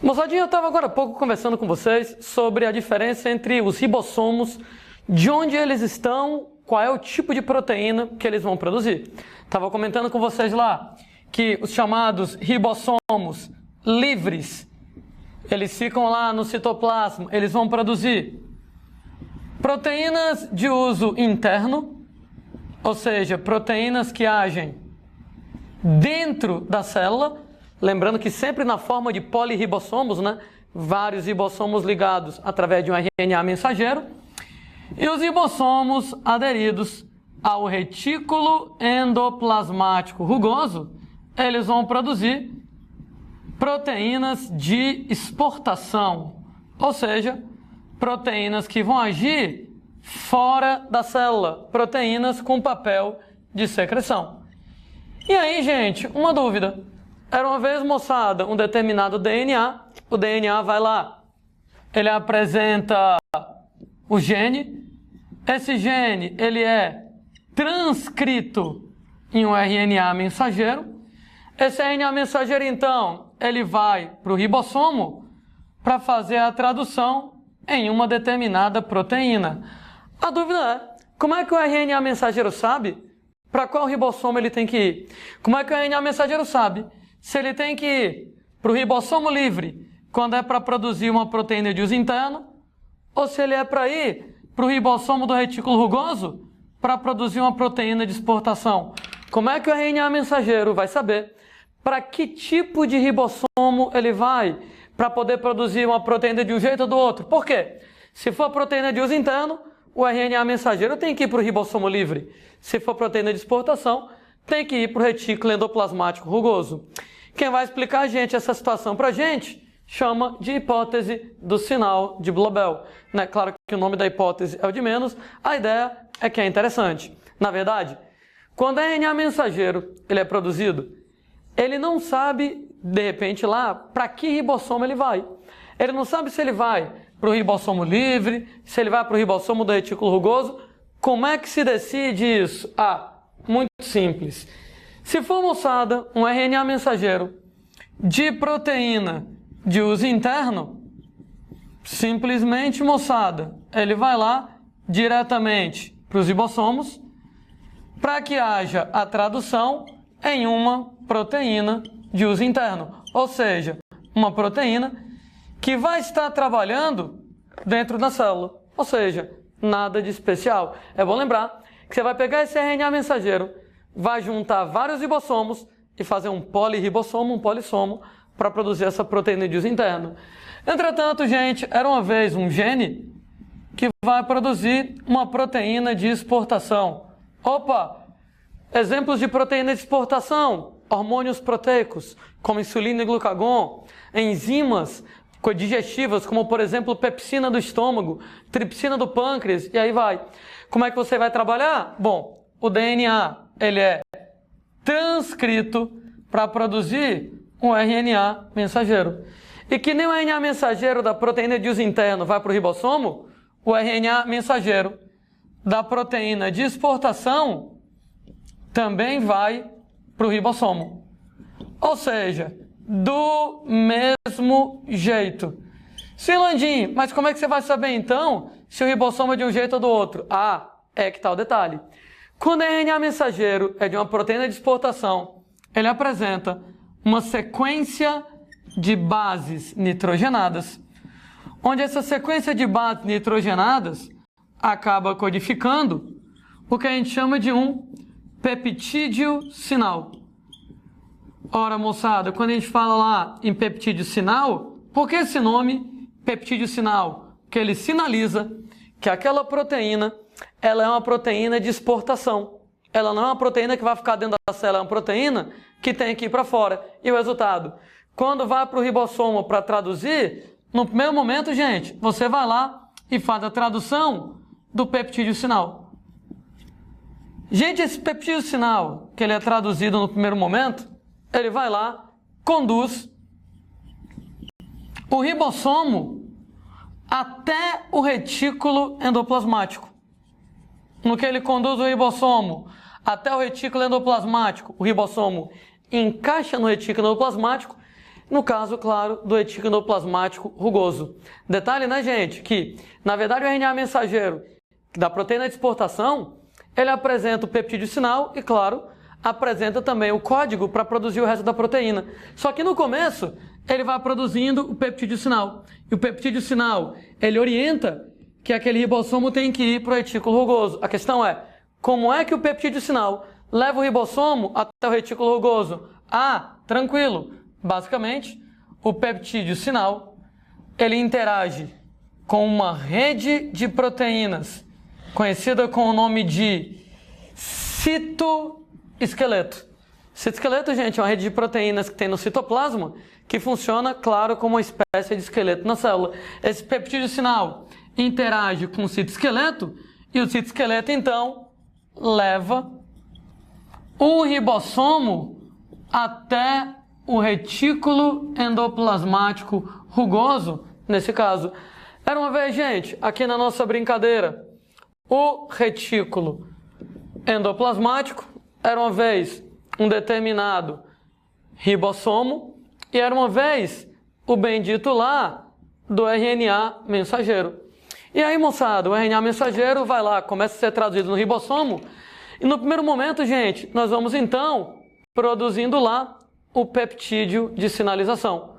Moçadinha, eu estava agora há pouco conversando com vocês sobre a diferença entre os ribossomos, de onde eles estão, qual é o tipo de proteína que eles vão produzir. Estava comentando com vocês lá que os chamados ribossomos livres, eles ficam lá no citoplasma, eles vão produzir proteínas de uso interno, ou seja, proteínas que agem dentro da célula, lembrando que sempre na forma de poliribossomos, né? Vários ribossomos ligados através de um RNA mensageiro, e os ribossomos aderidos ao retículo endoplasmático rugoso, eles vão produzir proteínas de exportação, ou seja, proteínas que vão agir fora da célula, proteínas com papel de secreção. E aí, gente, uma dúvida. Era uma vez, moçada, um determinado DNA, o DNA vai lá, ele apresenta o gene, esse gene ele é transcrito em um RNA mensageiro, esse RNA mensageiro então, ele vai para o ribossomo para fazer a tradução em uma determinada proteína. A dúvida é, como é que o RNA mensageiro sabe para qual ribossomo ele tem que ir? Como é que o RNA mensageiro sabe se ele tem que ir para o ribossomo livre quando é para produzir uma proteína de uso interno, ou se ele é para ir para o ribossomo do retículo rugoso para produzir uma proteína de exportação? Como é que o RNA mensageiro vai saber para que tipo de ribossomo ele vai para poder produzir uma proteína de um jeito ou do outro? Por quê? Se for proteína de uso interno, o RNA mensageiro tem que ir para o ribossomo livre. Se for proteína de exportação, tem que ir para o retículo endoplasmático rugoso. Quem vai explicar a gente essa situação para a gente chama de hipótese do sinal de Blobel. Né? Claro que o nome da hipótese é o de menos, a ideia é que é interessante. Na verdade, quando o RNA mensageiro ele é produzido, ele não sabe, de repente, lá para que ribossomo ele vai. Ele não sabe se ele vai para o ribossomo livre, se ele vai para o ribossomo do retículo rugoso. Como é que se decide isso? Muito simples. Se for, moçada, um RNA mensageiro de proteína de uso interno, simplesmente, moçada, ele vai lá diretamente para os ribossomos para que haja a tradução em uma proteína de uso interno, ou seja, uma proteína que vai estar trabalhando dentro da célula, ou seja, nada de especial. É bom lembrar que você vai pegar esse RNA mensageiro, vai juntar vários ribossomos e fazer um polirribossomo, um polissomo, para produzir essa proteína de uso interno. Entretanto, gente, era uma vez um gene que vai produzir uma proteína de exportação. Opa! Exemplos de proteína de exportação: hormônios proteicos, como insulina e glucagon, enzimas digestivas, como por exemplo pepsina do estômago, tripsina do pâncreas, e aí vai. Como é que você vai trabalhar? Bom, o DNA ele é transcrito para produzir um RNA mensageiro. E que nem o RNA mensageiro da proteína de uso interno vai para o ribossomo, o RNA mensageiro da proteína de exportação também vai para o ribossomo. Ou seja, do mesmo jeito. Silandinho, mas como é que você vai saber então se o ribossomo é de um jeito ou do outro? É que está o detalhe. Quando o RNA mensageiro é de uma proteína de exportação, ele apresenta uma sequência de bases nitrogenadas, onde essa sequência de bases nitrogenadas acaba codificando o que a gente chama de um peptídeo sinal. Ora, moçada, quando a gente fala lá em peptídeo sinal, por que esse nome, peptídeo sinal? Porque ele sinaliza que aquela proteína, ela é uma proteína de exportação. Ela não é uma proteína que vai ficar dentro da célula, é uma proteína que tem que ir para fora. E o resultado? Quando vai para o ribossomo para traduzir, no primeiro momento, gente, você vai lá e faz a tradução do peptídeo sinal. Gente, esse peptídeo sinal, que ele é traduzido no primeiro momento, ele vai lá, conduz o ribossomo até o retículo endoplasmático. No que ele conduz o ribossomo até o retículo endoplasmático, o ribossomo encaixa no retículo endoplasmático, no caso, claro, do retículo endoplasmático rugoso. Detalhe, né, gente, que, na verdade, o RNA mensageiro da proteína de exportação, ele apresenta o peptídeo sinal e, claro, apresenta também o código para produzir o resto da proteína. Só que no começo, ele vai produzindo o peptídeo sinal. E o peptídeo sinal, ele orienta que aquele ribossomo tem que ir para o retículo rugoso. A questão é, como é que o peptídeo sinal leva o ribossomo até o retículo rugoso? Ah, tranquilo. Basicamente, o peptídeo sinal, ele interage com uma rede de proteínas, conhecida com o nome de citoesqueleto. Citoesqueleto, gente, é uma rede de proteínas que tem no citoplasma, que funciona, claro, como uma espécie de esqueleto na célula. Esse peptídeo sinal interage com o citoesqueleto, e o citoesqueleto, então, leva o ribossomo até o retículo endoplasmático rugoso, nesse caso. Era uma vez, gente, aqui na nossa brincadeira, o retículo endoplasmático era uma vez um determinado ribossomo e era uma vez o bendito lá do RNA mensageiro. E aí, moçada, o RNA mensageiro vai lá, começa a ser traduzido no ribossomo e no primeiro momento, gente, nós vamos então produzindo lá o peptídeo de sinalização.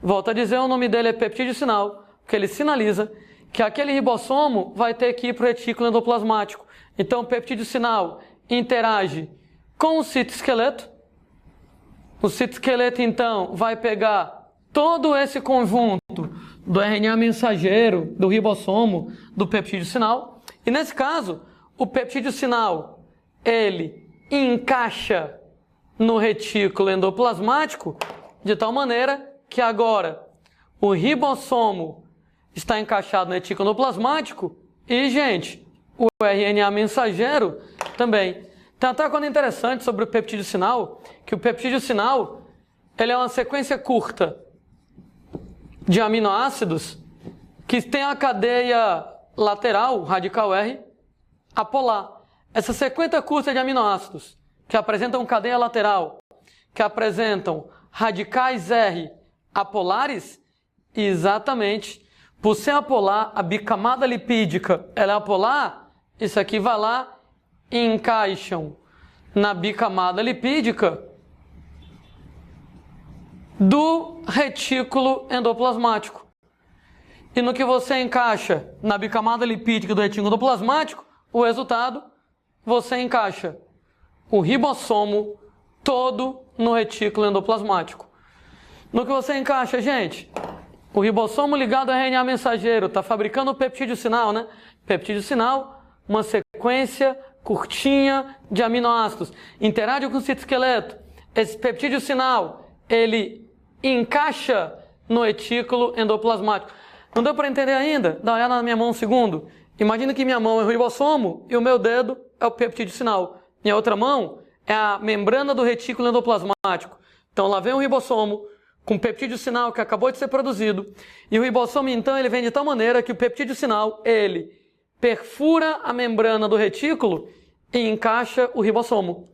Volto a dizer, o nome dele é peptídeo sinal, porque ele sinaliza que aquele ribossomo vai ter que ir para o retículo endoplasmático. Então, o peptídeo sinal interage com o citoesqueleto. O citoesqueleto, então, vai pegar todo esse conjunto do RNA mensageiro, do ribossomo, do peptídeo sinal. E, nesse caso, o peptídeo sinal, ele encaixa no retículo endoplasmático, de tal maneira que agora o ribossomo está encaixado no retículo endoplasmático e, gente, o RNA mensageiro também. Tem até uma coisa interessante sobre o peptídeo sinal, que o peptídeo sinal, ele é uma sequência curta de aminoácidos que tem a cadeia lateral, radical R, apolar. Essa sequência curta de aminoácidos que apresentam cadeia lateral, que apresentam radicais R apolares, exatamente, por ser apolar, a bicamada lipídica ela é apolar, isso aqui vai lá e encaixam na bicamada lipídica do retículo endoplasmático. E no que você encaixa na bicamada lipídica do retículo endoplasmático, o resultado, você encaixa o ribossomo todo no retículo endoplasmático. No que você encaixa, gente? O ribossomo ligado ao RNA mensageiro está fabricando o peptídeo sinal, né? Peptídeo sinal, uma sequência curtinha de aminoácidos. Interage com o citoesqueleto. Esse peptídeo sinal, ele encaixa no retículo endoplasmático. Não deu para entender ainda? Dá uma olhada na minha mão um segundo. Imagina que minha mão é o ribossomo e o meu dedo é o peptídeo sinal. Minha outra mão é a membrana do retículo endoplasmático. Então lá vem o ribossomo com peptídeo sinal que acabou de ser produzido. E o ribossomo, então, ele vem de tal maneira que o peptídeo sinal, ele perfura a membrana do retículo e encaixa o ribossomo.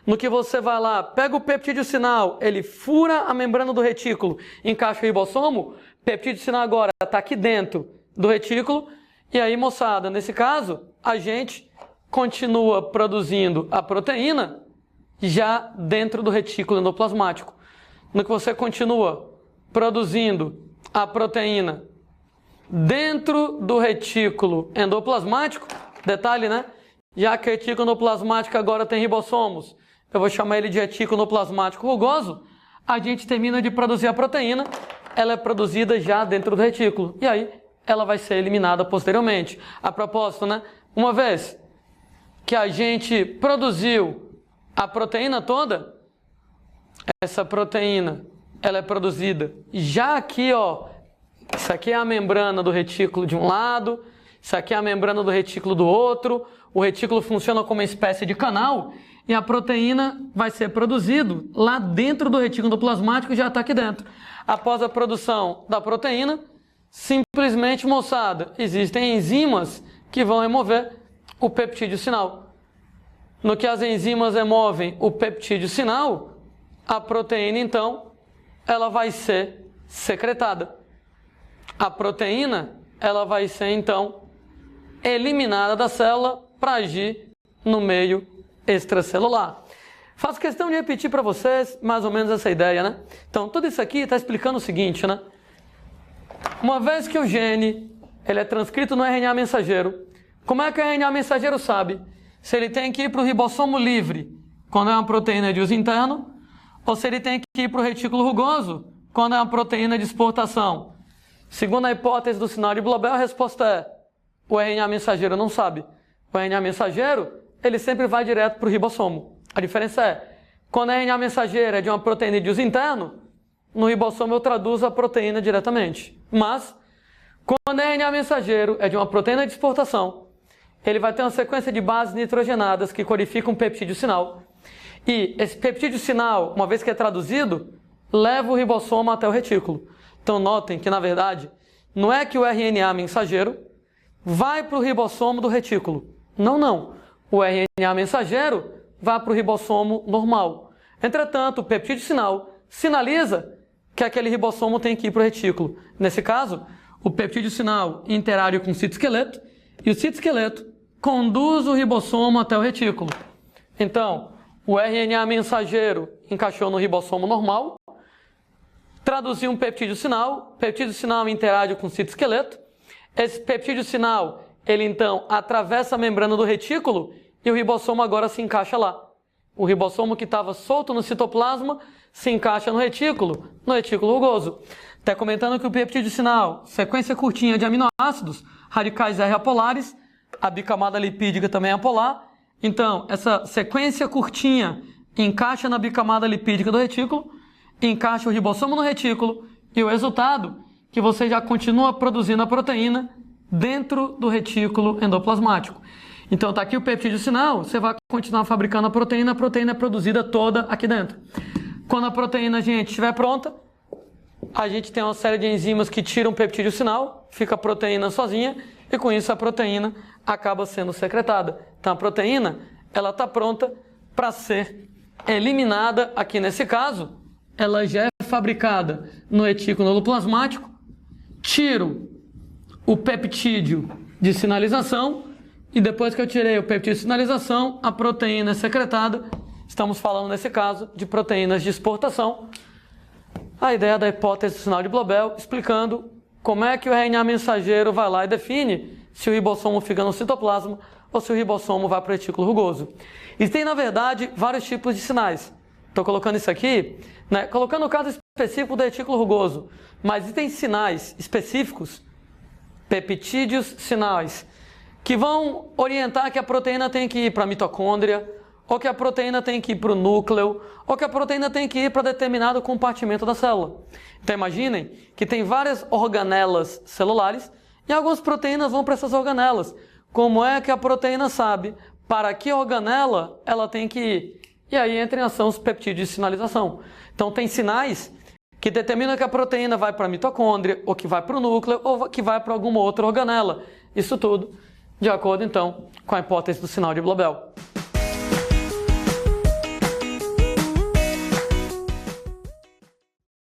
No que você vai lá, pega o peptídeo sinal, ele fura a membrana do retículo, encaixa o ribossomo, o peptídeo sinal agora está aqui dentro do retículo. E aí, moçada, nesse caso, a gente continua produzindo a proteína já dentro do retículo endoplasmático. No que você continua produzindo a proteína dentro do retículo endoplasmático, detalhe, né? Já que o retículo endoplasmático agora tem ribossomos, eu vou chamar ele de retículo endoplasmático rugoso, a gente termina de produzir a proteína, ela é produzida já dentro do retículo, e aí ela vai ser eliminada posteriormente. A propósito, né? Uma vez que a gente produziu a proteína toda, essa proteína, ela é produzida já aqui, ó, isso aqui é a membrana do retículo de um lado, isso aqui é a membrana do retículo do outro, o retículo funciona como uma espécie de canal e a proteína vai ser produzido lá dentro do retículo endoplasmático e já está aqui dentro. Após a produção da proteína, simplesmente, moçada, existem enzimas que vão remover o peptídeo sinal. No que as enzimas removem o peptídeo sinal, a proteína, então, ela vai ser secretada. A proteína, ela vai ser, então, eliminada da célula para agir no meio extracelular. Faço questão de repetir para vocês mais ou menos essa ideia, né? Então, tudo isso aqui está explicando o seguinte, né? Uma vez que o gene ele é transcrito no RNA mensageiro, como é que o RNA mensageiro sabe se ele tem que ir para o ribossomo livre, quando é uma proteína de uso interno, ou se ele tem que ir para o retículo rugoso, quando é uma proteína de exportação? Segundo a hipótese do sinal de Blobel, a resposta é: o RNA mensageiro não sabe. O RNA mensageiro, ele sempre vai direto para o ribossomo. A diferença é, quando a RNA mensageiro é de uma proteína de uso interno, no ribossomo eu traduzo a proteína diretamente. Mas, quando a RNA mensageiro é de uma proteína de exportação, ele vai ter uma sequência de bases nitrogenadas que codificam um peptídeo sinal. E esse peptídeo sinal, uma vez que é traduzido, leva o ribossomo até o retículo. Então notem que, na verdade, não é que o RNA mensageiro vai para o ribossomo do retículo. Não. O RNA mensageiro vai para o ribossomo normal. Entretanto, o peptídeo sinal sinaliza que aquele ribossomo tem que ir para o retículo. Nesse caso, o peptídeo sinal interage com o citoesqueleto e o citoesqueleto conduz o ribossomo até o retículo. Então, o RNA mensageiro encaixou no ribossomo normal, traduziu um peptídeo sinal interage com o citoesqueleto. Esse peptídeo sinal, ele então atravessa a membrana do retículo e o ribossomo agora se encaixa lá. O ribossomo que estava solto no citoplasma se encaixa no retículo rugoso. Até comentando que o peptídeo sinal, sequência curtinha de aminoácidos, radicais R apolares, a bicamada lipídica também é apolar. Então, essa sequência curtinha encaixa na bicamada lipídica do retículo, encaixa o ribossomo no retículo e o resultado que você já continua produzindo a proteína dentro do retículo endoplasmático. Então está aqui o peptídeo sinal, você vai continuar fabricando a proteína é produzida toda aqui dentro. Quando a proteína, gente, estiver pronta, a gente tem uma série de enzimas que tiram o peptídeo sinal, fica a proteína sozinha e com isso a proteína acaba sendo secretada. Então a proteína, ela está pronta para ser eliminada. Aqui nesse caso, ela já é fabricada no retículo endoplasmático, tiro o peptídeo de sinalização e depois que eu tirei o peptídeo de sinalização, a proteína é secretada. Estamos falando nesse caso de proteínas de exportação. A ideia da hipótese do sinal de Blobel, explicando como é que o RNA mensageiro vai lá e define se o ribossomo fica no citoplasma ou se o ribossomo vai para o retículo rugoso. E tem, na verdade, vários tipos de sinais. Estou colocando isso aqui, né, colocando o caso específico do retículo rugoso, mas existem sinais específicos, peptídeos sinais, que vão orientar que a proteína tem que ir para a mitocôndria, ou que a proteína tem que ir para o núcleo, ou que a proteína tem que ir para determinado compartimento da célula. Então imaginem que tem várias organelas celulares e algumas proteínas vão para essas organelas. Como é que a proteína sabe para que organela ela tem que ir? E aí entra em ação os peptídeos de sinalização. Então tem sinais que determinam que a proteína vai para a mitocôndria, ou que vai para o núcleo, ou que vai para alguma outra organela. Isso tudo de acordo, então, com a hipótese do sinal de Blobel.